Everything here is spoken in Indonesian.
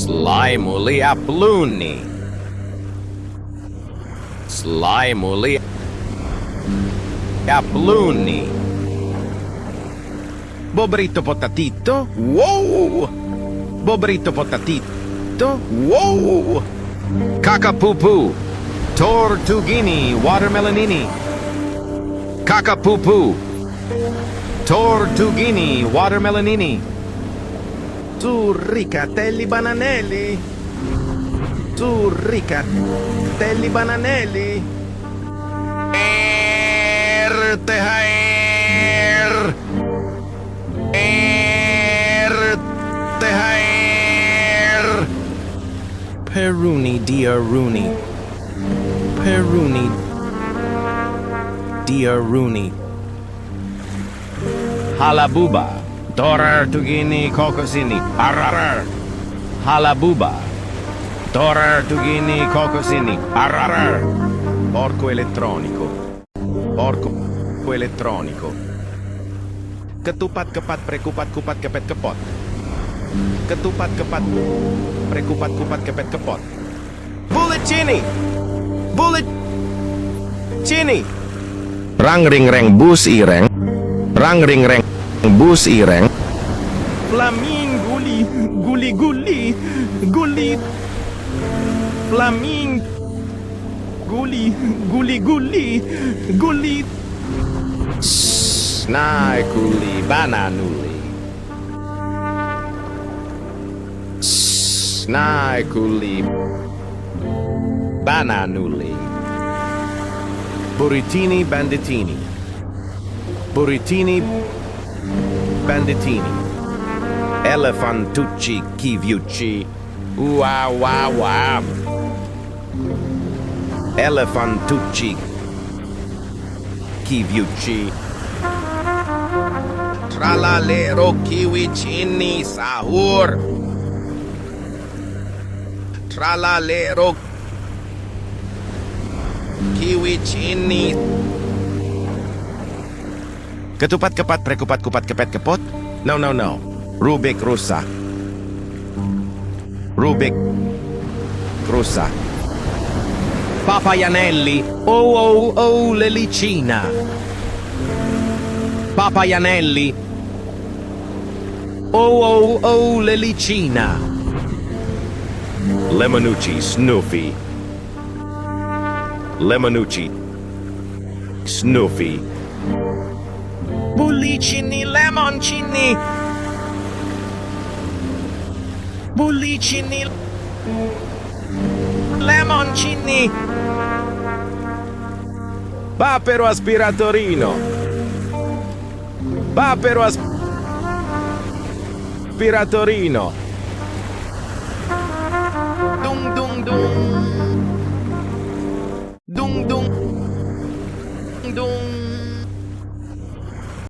Slimuli apluni. Slimuli apluni. Bobrito potatito. Wow! Bobrito potatito. Wow! Kakapupu. Tortugini watermelonini. Kakapupu. Tortugini watermelonini. Turricatelli bananelli. Turricatelli bananelli. Tehaer. Tehaer. Peruni diaruni. Peruni diaruni. Halabuba. Dorer tugini kokosini. Ararar. Halabuba. Dorer tugini kokosini. Ararar. Porco elettronico. Porco elettronico. Ketupat kepat prekupat kupat kepet kepot. Ketupat kepat prekupat kupat kepet kepot. Bulletini. Bullet Cini. Rang ring reng bus ireng. Rang ring reng bus ireng. Flaming guli guli guli guli. Flaming guli guli guli guli. Snai guli bananuli. Snai guli bananuli. Buritini banditini. Buritini banditini. Elefantucci kiviucci. Wow wow wow. Elefantucci kiviucci. Tralalero kiwicini sahur. Tralalero kiwicini. Ketupat kepat prekupat kupat kepet kepot. No no no. Rubik rusa. Rubik rusa. Papayanelli. Oh oh oh lelicina. Papayanelli. Oh oh oh lelicina. Lemonucci Snoofy. Lemonucci Snoofy. Bullicini lemoncini. Bullicini lemoncini. Papero aspiratorino. Papero aspiratorino. Dung dung dung. Dung dung dung.